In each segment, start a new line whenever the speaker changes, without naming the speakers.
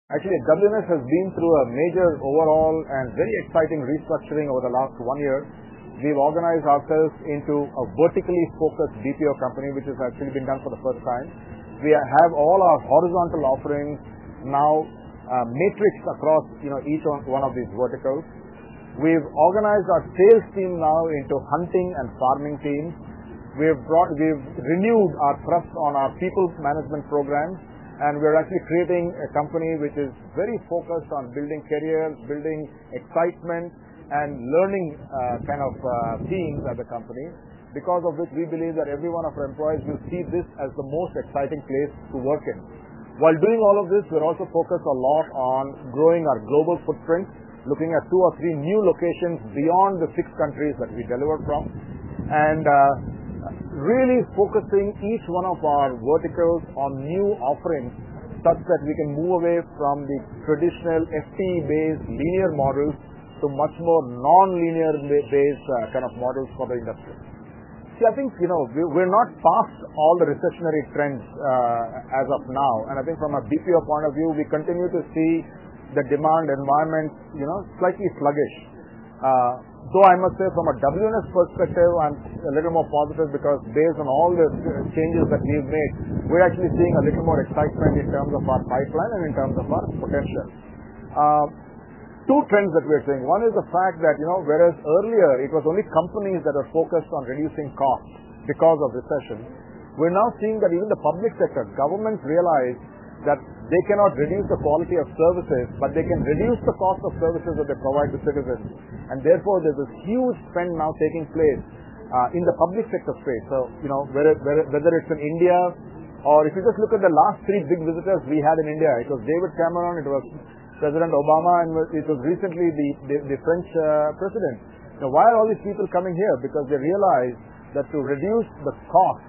Actually, WNS has been through a major overall and very exciting restructuring over the last 1 year. We've organized ourselves into a vertically focused BPO company, which has actually been done for the first time. We have all our horizontal offerings now matrixed across each one of these verticals. We've organized our sales team now into hunting and farming teams. We've renewed our thrust on our people management programs, and we're actually creating a company which is very focused on building careers, building excitement, and learning teams at the company, because of which we believe that every one of our employees will see this as the most exciting place to work in. While doing all of this, we're also focused a lot on growing our global footprint, looking at 2 or 3 new locations beyond the 6 countries that we deliver from, and really focusing each one of our verticals on new offerings such that we can move away from the traditional FTE-based linear models to much more non-linear based models for the industry. See, I think, we're not past all the recessionary trends as of now, and I think from a BPO point of view, we continue to see the demand environment, slightly sluggish. Though I must say from a WNS perspective, I'm a little more positive because based on all the changes that we've made, we're actually seeing a little more excitement in terms of our pipeline and in terms of our potential. 2 trends that we're seeing. One is the fact that, whereas earlier it was only companies that are focused on reducing costs because of recession, we're now seeing that even the public sector, governments realize that they cannot reduce the quality of services, but they can reduce the cost of services that they provide to citizens. And therefore, there's a huge trend now taking place in the public sector space. So, whether it's in India, or if you just look at the last 3 big visitors we had in India, it was David Cameron, it was President Obama, and it was recently the French president. Why are all these people coming here? Because they realize that to reduce the cost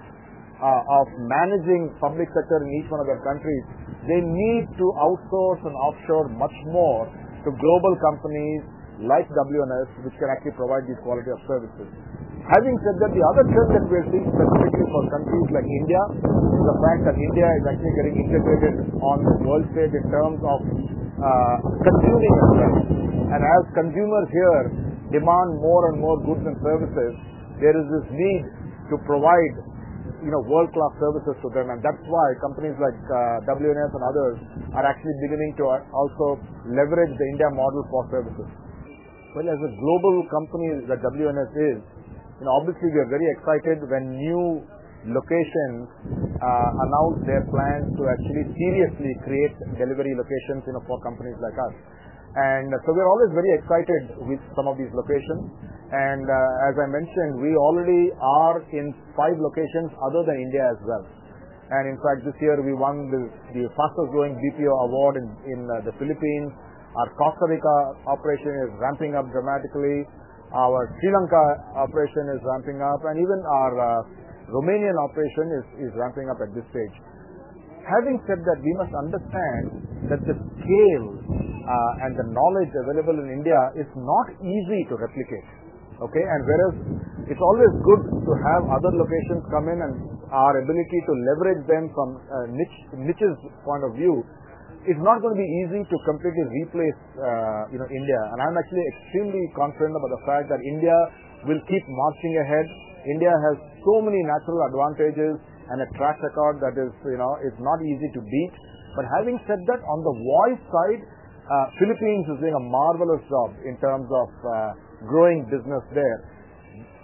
of managing public sector in each one of their countries, they need to outsource and offshore much more to global companies like WNS, which can actually provide these quality of services. Having said that, the other trend that we're seeing specifically for countries like India is the fact that India is actually getting integrated on the world stage in terms of consuming as well. And as consumers here demand more and more goods and services, there is this need to provide world-class services to them, and that's why companies like WNS and others are actually beginning to also leverage the India model for services. Well, as a global company that WNS is, obviously we are very excited when new locations announce their plans to actually seriously create delivery locations for companies like us. And so we're always very excited with some of these locations. And as I mentioned, we already are in 5 locations other than India as well. And in fact, this year we won the fastest growing BPO award in the Philippines. Our Costa Rica operation is ramping up dramatically. Our Sri Lanka operation is ramping up, and even our Romanian operation is ramping up at this stage. Having said that, we must understand that the scale and the knowledge available in India is not easy to replicate. Okay, and whereas it's always good to have other locations come in, and our ability to leverage them from niches point of view, it's not going to be easy to completely replace India. And I'm actually extremely confident about the fact that India will keep marching ahead. India has so many natural advantages and a track record that is not easy to beat. But having said that, on the voice side, Philippines is doing a marvelous job in terms of growing business there.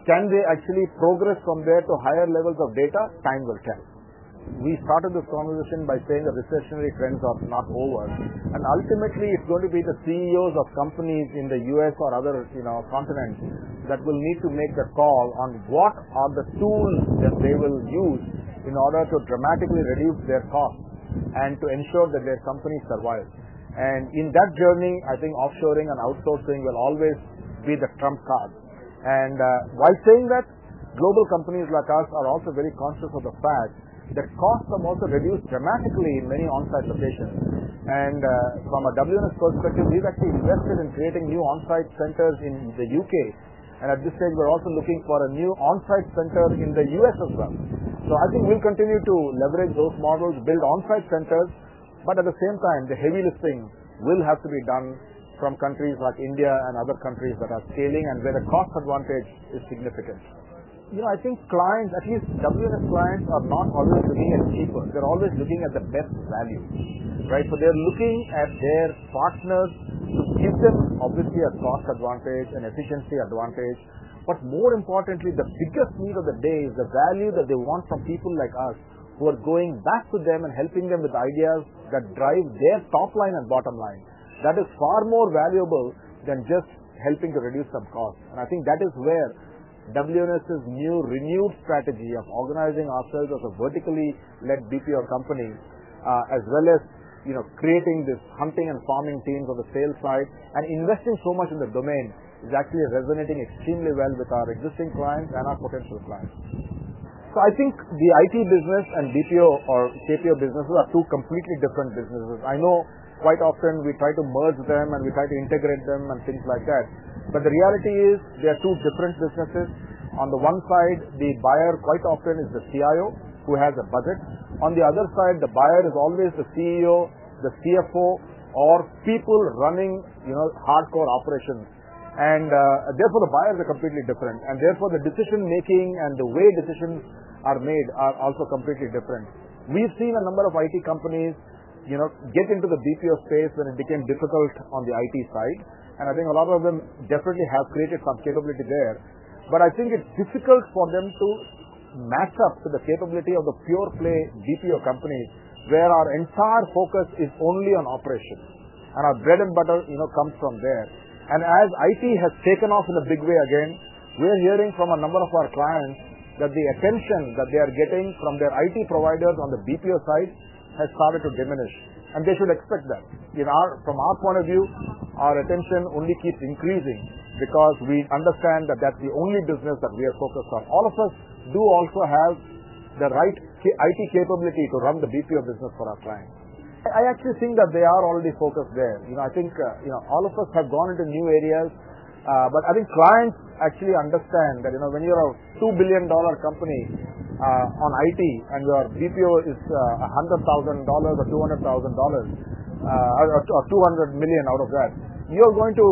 Can they actually progress from there to higher levels of data? Time will tell. We started this conversation by saying the recessionary trends are not over, and ultimately it's going to be the CEOs of companies in the US or other continents that will need to make the call on what are the tools that they will use in order to dramatically reduce their costs and to ensure that their companies survive. And in that journey, I think offshoring and outsourcing will always be the trump card. And while saying that, global companies like us are also very conscious of the fact that costs have also reduced dramatically in many on-site locations. And from a WNS perspective, we've actually invested in creating new on-site centers in the UK. And at this stage, we're also looking for a new on-site center in the US as well. So I think we'll continue to leverage those models, build on-site centers, But at the same time, the heavy lifting will have to be done from countries like India and other countries that are scaling and where the cost advantage is significant. I think clients, at least WNS clients, are not always looking at cheaper. They're always looking at the best value, right? So they're looking at their partners to give them obviously a cost advantage, an efficiency advantage, but more importantly, the biggest need of the day is the value that they want from people like us who are going back to them and helping them with ideas that drive their top line and bottom line. That is far more valuable than just helping to reduce some costs. And I think that is where WNS's new renewed strategy of organizing ourselves as a vertically led BPO company, as well as creating this hunting and farming teams on the sales side and investing so much in the domain is actually resonating extremely well with our existing clients and our potential clients. So I think the IT business and BPO or KPO businesses are two completely different businesses. I know quite often we try to merge them and we try to integrate them and things like that. But the reality is they are two different businesses. On the one side, the buyer quite often is the CIO who has a budget. On the other side, the buyer is always the CEO, the CFO, or people running, hardcore operations. And therefore, the buyers are completely different. And therefore, the decision making and the way decisions are made are also completely different. We've seen a number of IT companies, get into the BPO space when it became difficult on the IT side. And I think a lot of them definitely have created some capability there. But I think it's difficult for them to match up to the capability of the pure play BPO companies where our entire focus is only on operations. And our bread and butter, comes from there. And as IT has taken off in a big way again, we're hearing from a number of our clients that the attention that they are getting from their IT providers on the BPO side has started to diminish. And they should expect that. From our point of view, our attention only keeps increasing because we understand that that's the only business that we are focused on. All of us do also have the right IT capability to run the BPO business for our clients. I actually think that they are already focused there. I think, all of us have gone into new areas, but I think clients actually understand that, when you're a $2 billion company on IT and your BPO is $100,000 or $200,000 or $200 million out of that, you're going to,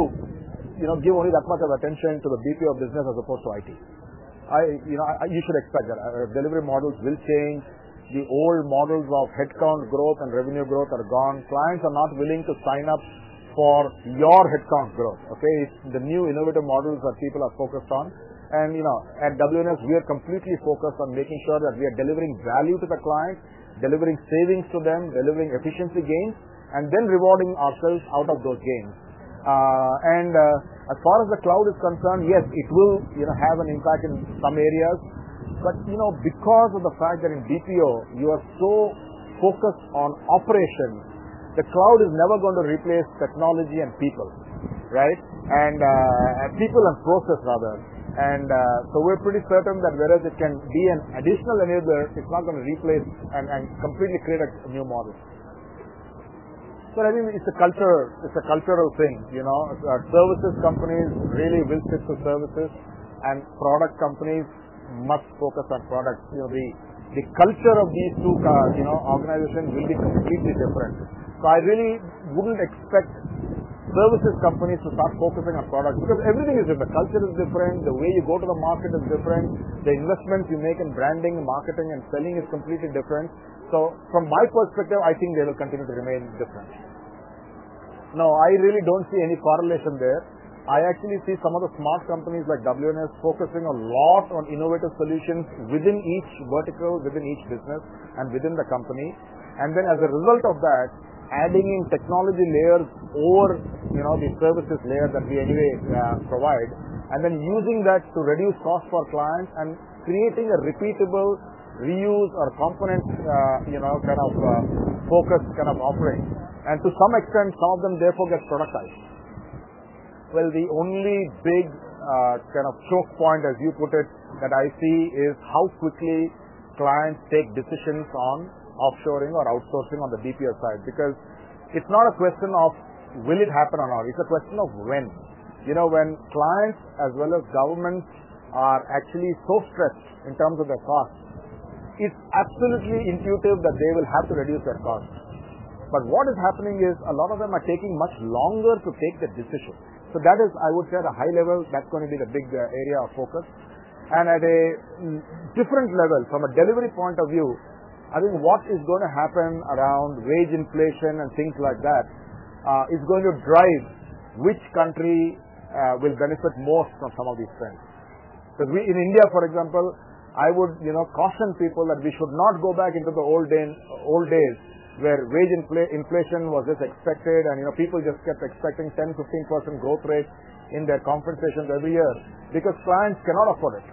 give only that much of attention to the BPO business as opposed to IT. You should expect that. Delivery models will change. The old models of headcount growth and revenue growth are gone. Clients are not willing to sign up for your headcount growth. Okay, it's the new innovative models that people are focused on. And at WNS we are completely focused on making sure that we are delivering value to the client, delivering savings to them, delivering efficiency gains, and then rewarding ourselves out of those gains. As far as the cloud is concerned, yes, it will have an impact in some areas. But, because of the fact that in BPO, you are so focused on operations, the cloud is never going to replace technology and people, right? And people and process rather. And so we're pretty certain that whereas it can be an additional enabler, it's not going to replace and completely create a new model. So I think it's a cultural thing, services companies really will stick to services and product companies must focus on products. The culture of these two organizations will be completely different. So I really wouldn't expect services companies to start focusing on products because everything is different. The culture is different. The way you go to the market is different. The investments you make in branding, marketing, and selling is completely different. So from my perspective, I think they will continue to remain different. No, I really don't see any correlation there. I actually see some of the smart companies like WNS focusing a lot on innovative solutions within each vertical, within each business, and within the company. And then as a result of that, adding in technology layers over, the services layer that we anyway provide, and then using that to reduce cost for clients and creating a repeatable reuse or component, focused kind of offering. And to some extent, some of them therefore get productized. Well, the only big choke point, as you put it, that I see is how quickly clients take decisions on offshoring or outsourcing on the BPO side. Because it's not a question of will it happen or not. It's a question of when. When clients as well as governments are actually so stressed in terms of their costs, it's absolutely intuitive that they will have to reduce their costs. But what is happening is a lot of them are taking much longer to take the decision. So that is, I would say, at a high level, that's going to be the big area of focus. And at a different level, from a delivery point of view, I think what is going to happen around wage inflation and things like that is going to drive which country will benefit most from some of these trends. Because in India, for example, I would caution people that we should not go back into the old days where wage inflation was just expected and people just kept expecting 10-15% growth rate in their compensations every year because clients cannot afford it.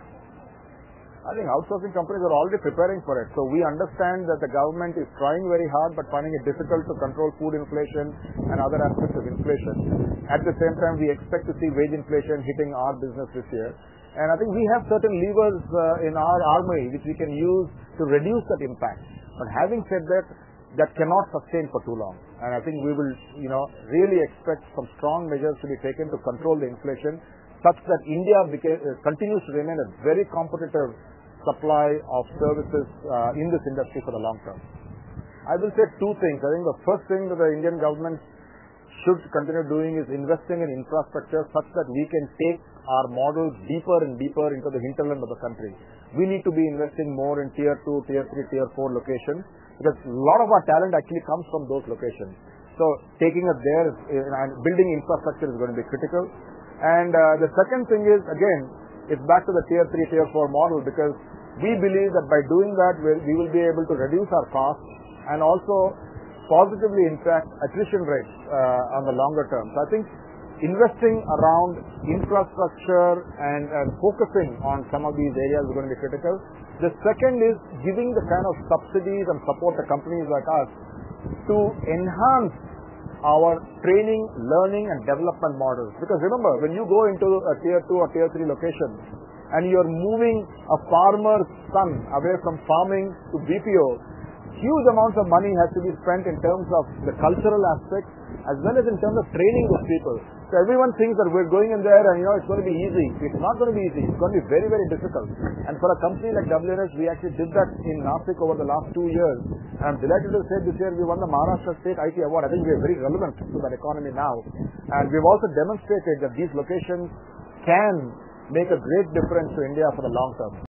I think outsourcing companies are already preparing for it. So we understand that the government is trying very hard but finding it difficult to control food inflation and other aspects of inflation. At the same time, we expect to see wage inflation hitting our business this year. And I think we have certain levers in our armory which we can use to reduce that impact. But having said that, that cannot sustain for too long. And I think we will, really expect some strong measures to be taken to control the inflation such that India continues to remain a very competitive supply of services in this industry for the long term. I will say two things. I think the first thing that the Indian government should continue doing is investing in infrastructure such that we can take our models deeper and deeper into the hinterland of the country. We need to be investing more in tier 2, tier 3, tier 4 locations because a lot of our talent actually comes from those locations. So taking it there and building infrastructure is going to be critical. And the second thing is, again, it's back to the tier 3, tier 4 model because we believe that by doing that, we will be able to reduce our costs and also positively impact attrition rates on the longer term. So I think investing around infrastructure and focusing on some of these areas is going to be critical. The second is giving the kind of subsidies and support to companies like us to enhance our training, learning and development models. Because remember, when you go into a tier 2 or tier 3 location and you're moving a farmer's son away from farming to BPO, huge amounts of money has to be spent in terms of the cultural aspects as well as in terms of training those people. So everyone thinks that we're going in there and it's going to be easy. It's not going to be easy. It's going to be very, very difficult. And for a company like WNS, we actually did that in Nashik over the last 2 years. And I'm delighted to say this year we won the Maharashtra State IT Award. I think we are very relevant to that economy now. And we've also demonstrated that these locations can make a great difference to India for the long term.